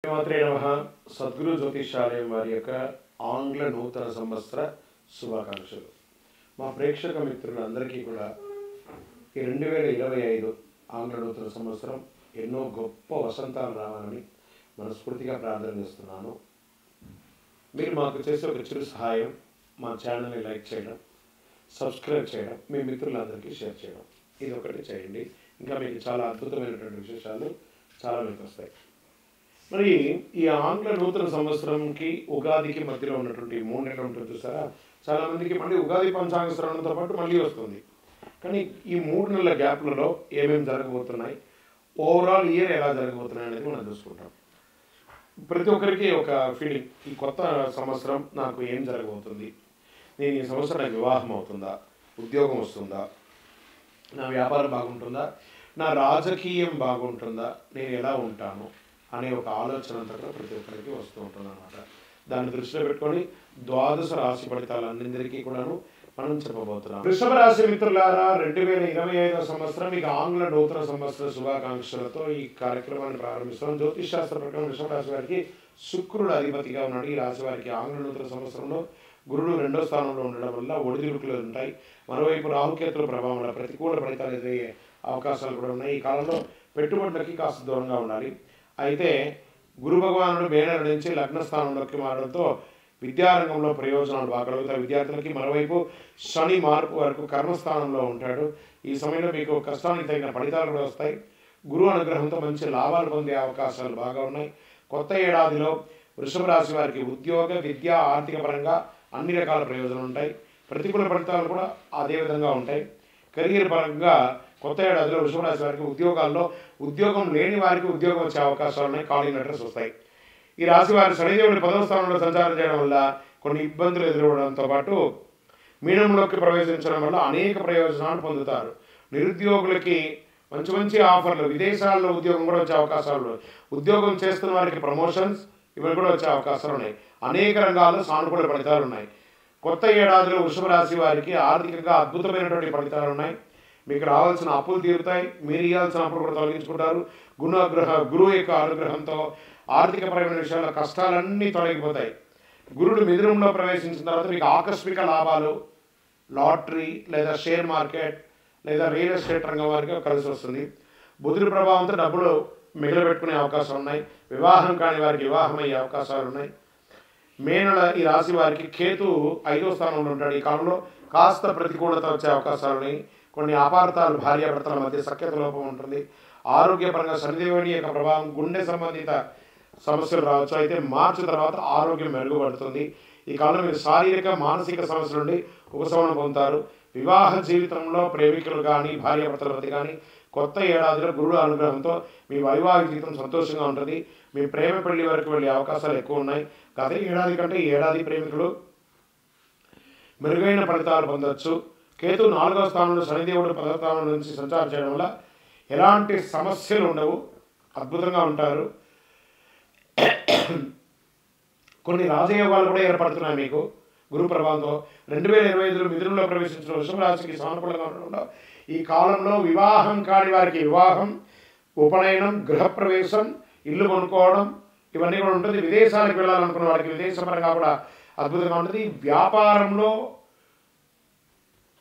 శ్రీమాత్రే నమః. సద్గురు జ్యోతిషాలయం వారి యొక్క ఆంగ్ల నూతన సంవత్సర శుభాకాంక్షలు. మా ప్రేక్షక మిత్రులందరికీ కూడా ఈ 2025 ఆంగ్ల నూతన సంవత్సరం ఎన్నో గొప్ప వసంతాలు రావాలని మనస్ఫూర్తిగా ప్రార్థన చేస్తున్నాను. మీరు మాకు చేసే ఒక చిరు సహాయం, మా ఛానల్ని లైక్ చేయడం, సబ్స్క్రైబ్ చేయడం, మీ మిత్రులందరికీ షేర్ చేయడం, ఇది ఒకటి చేయండి. ఇంకా మీకు చాలా అద్భుతమైనటువంటి విశేషాలు చాలా మీకు వస్తాయి. మరి ఈ ఆంగ్ల నూతన సంవత్సరంకి ఉగాదికి మధ్యలో ఉన్నటువంటి 3 నెలలు ఉంటుంది చూసారా, చాలామందికి మళ్ళీ ఉగాది పంచాంగ శ్రవణంతో పాటు మళ్ళీ వస్తుంది. కానీ ఈ 3 నెలల గ్యాప్లలో ఏమేమి జరగబోతున్నాయి, ఓవరాల్ ఇయర్ ఎలా జరగబోతున్నాయి అనేది మనం చూసుకుంటాం. ప్రతి ఒక్కరికి ఒక ఫీలింగ్, ఈ కొత్త సంవత్సరం నాకు ఏం జరగబోతుంది, నేను ఈ సంవత్సరం నాకు వివాహం అవుతుందా, ఉద్యోగం వస్తుందా, నా వ్యాపారం బాగుంటుందా, నా రాజకీయం బాగుంటుందా, నేను ఎలా ఉంటాను అనే ఒక ఆలోచన అంతటా ప్రతి ఒక్కరికి వస్తూ ఉంటుంది అన్నమాట. దాన్ని దృష్టిలో పెట్టుకొని ద్వాదశ రాశి ఫలితాలన్నింటికీ కూడాను మనం చెప్పబోతున్నాం. వృషభ రాశి మిత్రులారా, 2025 సంవత్సరం మీకు ఆంగ్ల నూతన సంవత్సర శుభాకాంక్షలతో ఈ కార్యక్రమాన్ని ప్రారంభిస్తున్నాం. జ్యోతిష్ శాస్త్ర ప్రకారం వృషభ రాశి వారికి శుక్రుడు అధిపతిగా ఉన్నాడు. ఈ రాశి వారికి ఆంగ్ల నూతన సంవత్సరంలో గురుడు 2వ స్థానంలో ఉండడం వల్ల ఒడిదుడుకులు ఉంటాయి. మరోవైపు రాహుకేతుల ప్రభావం వల్ల ప్రతికూల ఫలితాలు ఎదురయ్యే అవకాశాలు కూడా ఉన్నాయి. ఈ కాలంలో పెట్టుబడులకి కాస్త దూరంగా ఉండాలి. అయితే గురు భగవానుడు మే నెల నుంచి లగ్న స్థానంలోకి మారడంతో విద్యారంగంలో ప్రయోజనాలు బాగా కలుగుతాయి విద్యార్థులకి. మరోవైపు శని మార్పు వరకు కర్మస్థానంలో ఉంటాడు. ఈ సమయంలో మీకు కష్టానికి తగిన ఫలితాలు కూడా వస్తాయి. గురువు అనుగ్రహంతో మంచి లాభాలు పొందే అవకాశాలు బాగా ఉన్నాయి. కొత్త ఏడాదిలో వృషభ రాశి వారికి ఉద్యోగ, విద్య, ఆర్థిక పరంగా అన్ని రకాల ప్రయోజనాలు ఉంటాయి. ప్రతికూల ఫలితాలు కూడా అదే విధంగా ఉంటాయి. కెరీర్ పరంగా కొత్త ఏడాదిలో వృషభ రాశి వారికి ఉద్యోగాల్లో ఉద్యోగం లేని వారికి ఉద్యోగం వచ్చే అవకాశాలు ఉన్నాయి. కాలింగ్ లెటర్స్ వస్తాయి. ఈ రాశి వారి శనిదేవుడి 10వ స్థానంలో సంచారం చేయడం వల్ల కొన్ని ఇబ్బందులు ఎదురవడంతో పాటు మీనంలోకి ప్రవేశించడం వల్ల అనేక ప్రయోజనాలు పొందుతారు. నిరుద్యోగులకి మంచి మంచి ఆఫర్లు, విదేశాల్లో ఉద్యోగం కూడా వచ్చే అవకాశాలు, ఉద్యోగం చేస్తున్న వారికి ప్రమోషన్స్ ఇవి కూడా వచ్చే అవకాశాలు ఉన్నాయి. అనేక రంగాల్లో సానుకూల ఫలితాలు ఉన్నాయి. కొత్త ఏడాదిలో వృషభ రాశి వారికి ఆర్థికంగా అద్భుతమైనటువంటి ఫలితాలు ఉన్నాయి. మీకు రావాల్సిన అప్పులు తీరుతాయి. మీరు ఇవ్వాల్సిన అప్పులు కూడా తొలగించుకుంటారు. గురువు యొక్క అనుగ్రహంతో ఆర్థికపరమైన విషయాల్లో కష్టాలన్నీ తొలగిపోతాయి. గురుడు మిథునంలో ప్రవేశించిన తర్వాత మీకు ఆకస్మిక లాభాలు, లాటరీ లేదా షేర్ మార్కెట్ లేదా రియల్ ఎస్టేట్ రంగం వారికి కలిసి వస్తుంది. బుధుడి ప్రభావంతో డబ్బులు మిగిలిపెట్టుకునే అవకాశాలు ఉన్నాయి. వివాహం కాని వారికి వివాహం అయ్యే అవకాశాలు ఉన్నాయి. మే నెల ఈ రాశి వారికి కేతు 5వ స్థానంలో ఉంటాడు. ఈ కాలంలో కాస్త ప్రతికూలత వచ్చే అవకాశాలు ఉన్నాయి. కొన్ని అపార్థాలు, భార్యాభర్తల మధ్య సఖ్యత లోపం ఉంటుంది. ఆరోగ్యపరంగా శనిదేవుని యొక్క ప్రభావం, గుండె సంబంధిత సమస్యలు రావచ్చు. అయితే మార్చి తర్వాత ఆరోగ్యం మెరుగుపడుతుంది. ఈ కాలంలో మీరు శారీరక, మానసిక సమస్యల నుండి ఉపశమనం పొందుతారు. వివాహ జీవితంలో ప్రేమికులు కానీ, భార్యాభర్తల మధ్య కానీ కొత్త ఏడాదిలో గురుడు అనుగ్రహంతో మీ వైవాహిక జీవితం సంతోషంగా ఉంటుంది. మీ ప్రేమ పెళ్లి వరకు వెళ్ళే అవకాశాలు ఎక్కువ ఉన్నాయి. గత ఏడాది కంటే ఈ ఏడాది ప్రేమికులు మెరుగైన ఫలితాలు పొందవచ్చు. కేతు 4వ స్థానంలో, శనిదేవుడు 10వ స్థానం నుంచి సంచారం చేయడం వల్ల ఎలాంటి సమస్యలు ఉండవు, అద్భుతంగా ఉంటారు. కొన్ని రాజయోగాలు కూడా ఏర్పడుతున్నాయి మీకు గురు ప్రభావంతో. 2025లో మిథునంలో ప్రవేశించిన వృషభ రాశికి సానుకూలంగా ఉండడం ఈ కాలంలో వివాహం కాని వారికి వివాహం, ఉపనయనం, గృహప్రవేశం, ఇల్లు కొనుక్కోవడం ఇవన్నీ కూడా ఉంటుంది. విదేశాలకు వెళ్ళాలనుకున్న వారికి విదేశపరంగా కూడా అద్భుతంగా ఉంటుంది. వ్యాపారంలో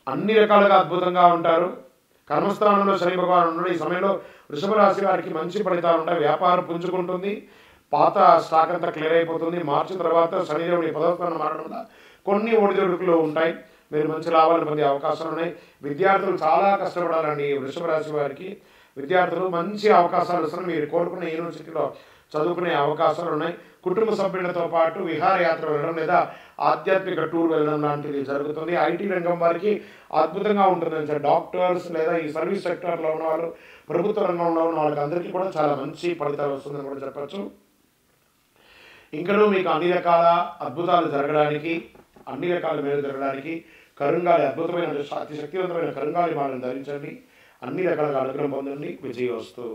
అన్ని రకాలుగా అద్భుతంగా ఉంటారు. కర్మస్థానంలో శని భగవానుడు ఉన్నాడు. ఈ సమయంలో వృషభ రాశి వారికి మంచి ఫలితాలు ఉంటాయి. వ్యాపారం పుంజుకుంటుంది. పాత స్టాక్ అంతా క్లియర్ అయిపోతుంది. మార్చి తర్వాత శనిదేవుడి 10వ స్థానం మారడం వల్ల కొన్ని ఒడిదుడుకులు ఉంటాయి. మీరు మంచి లాభాలు పొందే అవకాశాలు ఉన్నాయి. విద్యార్థులు చాలా కష్టపడాలండి. వృషభ రాశి వారికి విద్యార్థులు మంచి అవకాశాలు వస్తున్నాయి. మీరు కోరుకున్న యూనివర్సిటీలో చదువుకునే అవకాశాలు ఉన్నాయి. కుటుంబ సభ్యులతో పాటు విహారయాత్ర వెళ్ళడం లేదా ఆధ్యాత్మిక టూర్ వెళ్ళడం లాంటిది జరుగుతుంది. ఐటీ రంగం వారికి అద్భుతంగా ఉంటుంది. డాక్టర్స్ లేదా ఈ సర్వీస్ సెక్టర్లో ఉన్న వాళ్ళు, ప్రభుత్వ రంగంలో ఉన్న వాళ్ళకి అందరికీ కూడా చాలా మంచి ఫలితాలు వస్తుందని కూడా చెప్పచ్చు. ఇంకనూ మీకు అన్ని రకాల అద్భుతాలు జరగడానికి, అన్ని రకాల మేలు జరగడానికి కరుంగాలి, అద్భుతమైన అతి శక్తివంతమైన కరుంగాలి మాలను ధరించండి. అన్ని రకాలుగా అనుగ్రహం పొందండి. విజయోస్తు.